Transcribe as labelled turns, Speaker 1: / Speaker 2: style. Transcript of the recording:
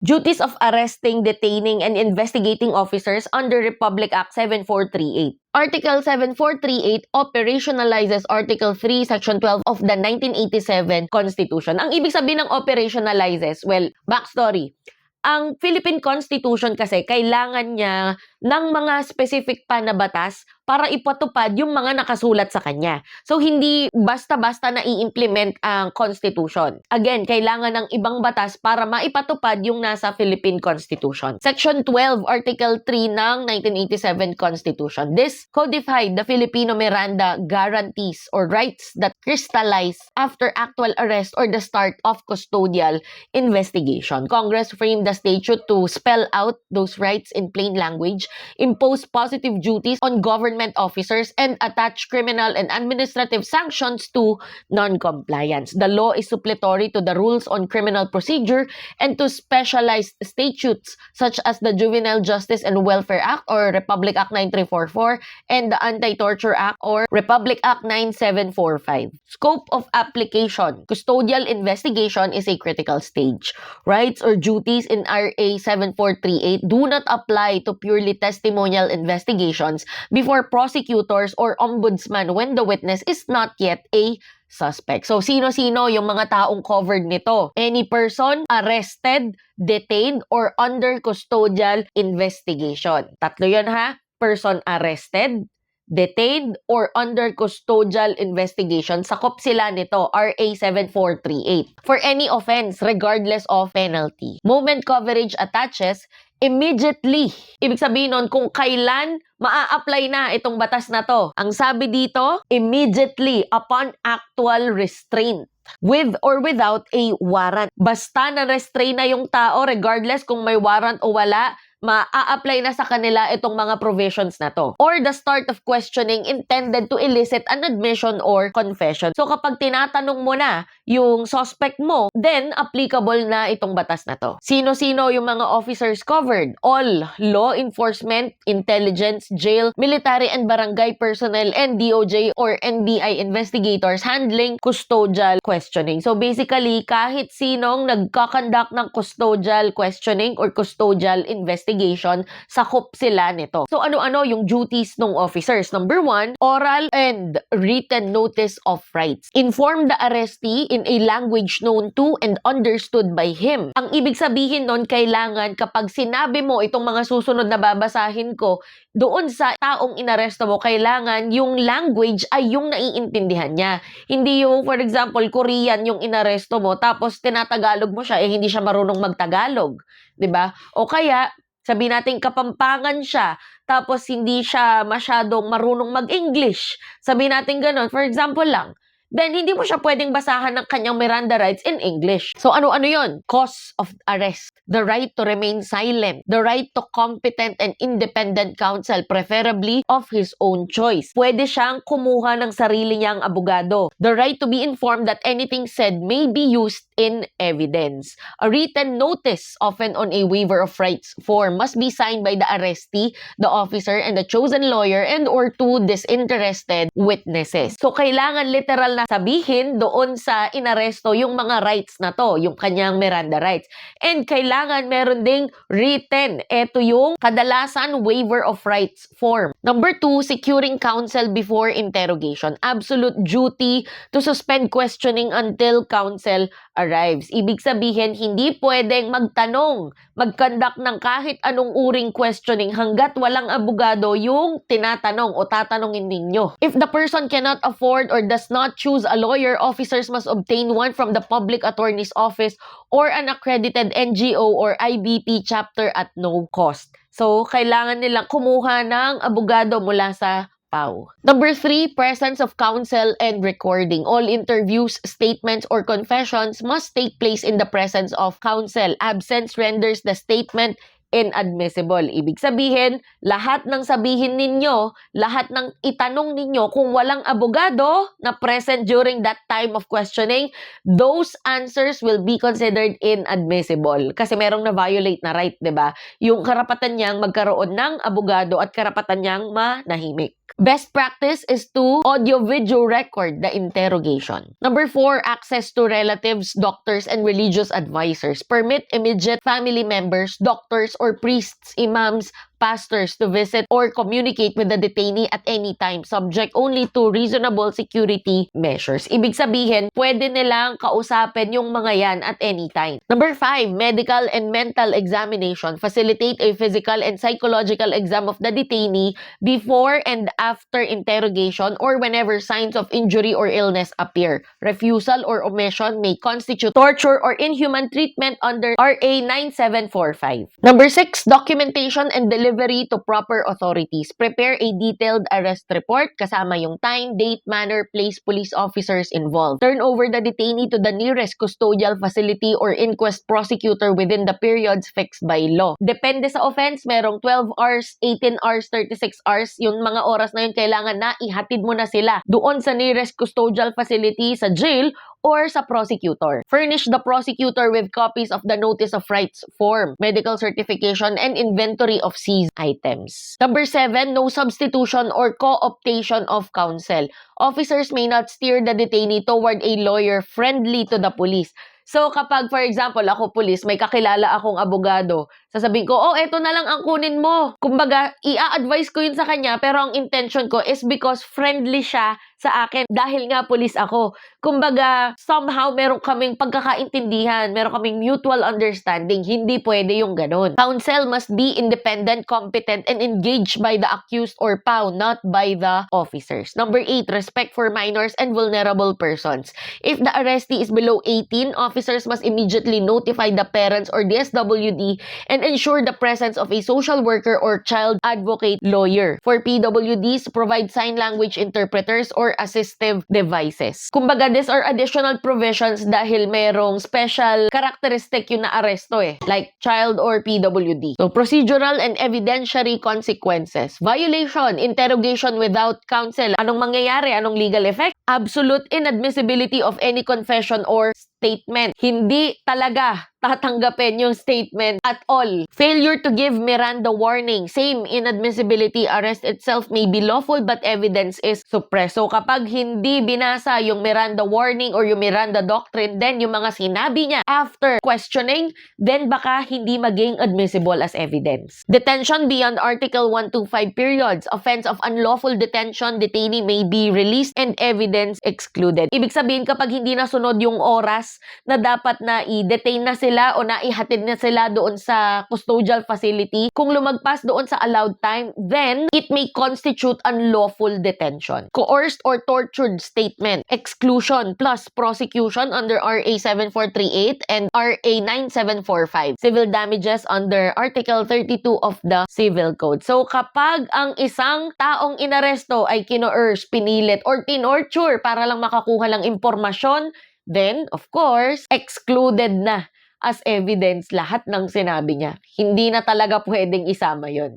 Speaker 1: Duties of arresting, detaining, and investigating officers under Republic Act 7438. Article 7438 operationalizes Article 3, Section 12 of the 1987 Constitution. Ang ibig sabihin ng operationalizes, well, backstory. Ang Philippine Constitution kasi kailangan niya ng mga specific pa na batas para ipatupad yung mga nakasulat sa kanya. So, hindi basta-basta na i-implement ang Constitution. Again, kailangan ng ibang batas para maipatupad yung nasa Philippine Constitution. Section 12, Article 3 ng 1987 Constitution. This codified the Filipino Miranda guarantees or rights that crystallize after actual arrest or the start of custodial investigation. Congress framed the statute to spell out those rights in plain language, impose positive duties on government officers, and attach criminal and administrative sanctions to non-compliance. The law is suppletory to the rules on criminal procedure and to specialized statutes such as the Juvenile Justice and Welfare Act or Republic Act 9344 and the Anti-Torture Act or Republic Act 9745. Scope of application. Custodial investigation is a critical stage. Rights or duties in RA 7438 do not apply to purely testimonial investigations before prosecutors or ombudsman when the witness is not yet a suspect. So, sino-sino yung mga taong covered nito? Any person arrested, detained, or under custodial investigation. Tatlo yun ha? Person arrested, detained, or under custodial investigation, sakop sila nito, RA 7438. For any offense, regardless of penalty. Moment coverage attaches immediately. Ibig sabihin nun, kung kailan maa-apply na itong batas na to. Ang sabi dito, immediately upon actual restraint. With or without a warrant. Basta na-restrain na yung tao, regardless kung may warrant o wala, maa-apply na sa kanila itong mga provisions na to. Or the start of questioning intended to elicit an admission or confession. So kapag tinatanong mo na yung suspect mo, then applicable na itong batas na to. Sino-sino yung mga officers covered? All law enforcement, intelligence, jail, military and barangay personnel, and DOJ or NBI investigators handling custodial questioning. So basically, kahit sinong nagkakandak ng custodial questioning or custodial investigation, sakop sila nito. So ano-ano yung duties ng officers? Number 1, oral and written notice of rights. Inform the arrestee in a language known to and understood by him. Ang ibig sabihin nun, kailangan kapag sinabi mo itong mga susunod na babasahin ko, doon sa taong inaresto mo, kailangan yung language ay yung naiintindihan niya. Hindi yung, for example, Korean yung inaresto mo, tapos tinatagalog mo siya, hindi siya marunong magtagalog. 'Di ba? O kaya, sabi natin Kapampangan siya, tapos hindi siya masyadong marunong mag-English. Sabi natin ganun, for example lang, then hindi mo siya pwedeng basahan ng kanyang Miranda rights in English. So ano-ano yon? Cause of arrest, the right to remain silent, the right to competent and independent counsel, preferably of his own choice. Pwede siyang kumuha ng sarili niyang abogado. The right to be informed that anything said may be used in evidence. A written notice, often on a waiver of rights form, must be signed by the arrestee, the officer, and the chosen lawyer and or two disinterested witnesses. So kailangan literal na sabihin doon sa inaresto yung mga rights na to, yung kanyang Miranda rights. And kailangan meron ding written. Ito yung kadalasan waiver of rights form. Number 2, securing counsel before interrogation. Absolute duty to suspend questioning until counsel arrives. Ibig sabihin, hindi pwedeng magtanong, mag-conduct ng kahit anong uring questioning hanggat walang abogado yung tinatanong o tatanungin ninyo. If the person cannot afford or does not choose a lawyer, officers must obtain one from the public attorney's office or an accredited NGO or IBP chapter at no cost. So, kailangan nilang kumuha ng abogado mula sa PAW. Number 3, presence of counsel and recording. All interviews, statements, or confessions must take place in the presence of counsel. Absence renders the statement inadmissible. Ibig sabihin, lahat ng sabihin ninyo, lahat ng itanong ninyo, kung walang abogado na present during that time of questioning, those answers will be considered inadmissible. Kasi merong na-violate na right, 'di ba? Yung karapatan niyang magkaroon ng abogado at karapatan niyang manahimik. Best practice is to audio-video record the interrogation. Number 4, access to relatives, doctors, and religious advisors. Permit immediate family members, doctors, or priests, imams, pastors to visit or communicate with the detainee at any time, subject only to reasonable security measures. Ibig sabihin, pwede nilang kausapin yung mga yan at any time. Number 5, medical and mental examination. Facilitate a physical and psychological exam of the detainee before and after interrogation or whenever signs of injury or illness appear. Refusal or omission may constitute torture or inhuman treatment under RA 9745. Number 6, documentation and delivery to proper authorities. Prepare a detailed arrest report kasama yung time, date, manner, place, police officers involved. Turn over the detainee to the nearest custodial facility or inquest prosecutor within the periods fixed by law. Depende sa offense, merong 12 hours, 18 hours, 36 hours. Yung mga oras na yun, kailangan na ihatid mo na sila doon sa nearest custodial facility, sa jail, or sa prosecutor. Furnish the prosecutor with copies of the Notice of Rights form, medical certification, and inventory of seized items. Number 7, no substitution or co-optation of counsel. Officers may not steer the detainee toward a lawyer friendly to the police. So, kapag, for example, ako pulis, may kakilala akong abogado, sasabihin ko, oh, eto na lang ang kunin mo. Kumbaga, i-advise ko yun sa kanya, pero ang intention ko is because friendly siya sa akin dahil nga pulis ako. Kumbaga, somehow, meron kaming pagkakaintindihan, meron kaming mutual understanding. Hindi pwede yung ganun. Counsel must be independent, competent, and engaged by the accused or POW, not by the officers. Number 8, respect for minors and vulnerable persons. If the arrestee is below 18, officers must immediately notify the parents or DSWD and ensure the presence of a social worker or child advocate lawyer. For PWDs, provide sign language interpreters or assistive devices. Kumbaga, these are additional provisions dahil merong special characteristic yung na-aresto like child or PWD. So, procedural and evidentiary consequences. Violation, interrogation without counsel. Anong mangyayari? Anong legal effect? Absolute inadmissibility of any confession or statement. Hindi talaga tatanggapin yung statement at all. Failure to give Miranda warning. Same inadmissibility. Arrest itself may be lawful but evidence is suppressed. So kapag hindi binasa yung Miranda warning or yung Miranda doctrine, then yung mga sinabi niya after questioning, then baka hindi maging admissible as evidence. Detention beyond Article 125 periods. Offense of unlawful detention, detainee may be released and evidence excluded. Ibig sabihin kapag hindi nasunod yung oras na dapat na i-detain na sila o naihatid na sila doon sa custodial facility, kung lumagpas doon sa allowed time, then it may constitute unlawful detention. Coerced or tortured statement, exclusion plus prosecution under RA 7438 and RA 9745. Civil damages under Article 32 of the Civil Code. So kapag ang isang taong inaresto ay kino-urge, pinilit, or tinorture para lang makakuha lang impormasyon, then, of course, excluded na as evidence lahat ng sinabi niya. Hindi na talaga pwedeng isama yon.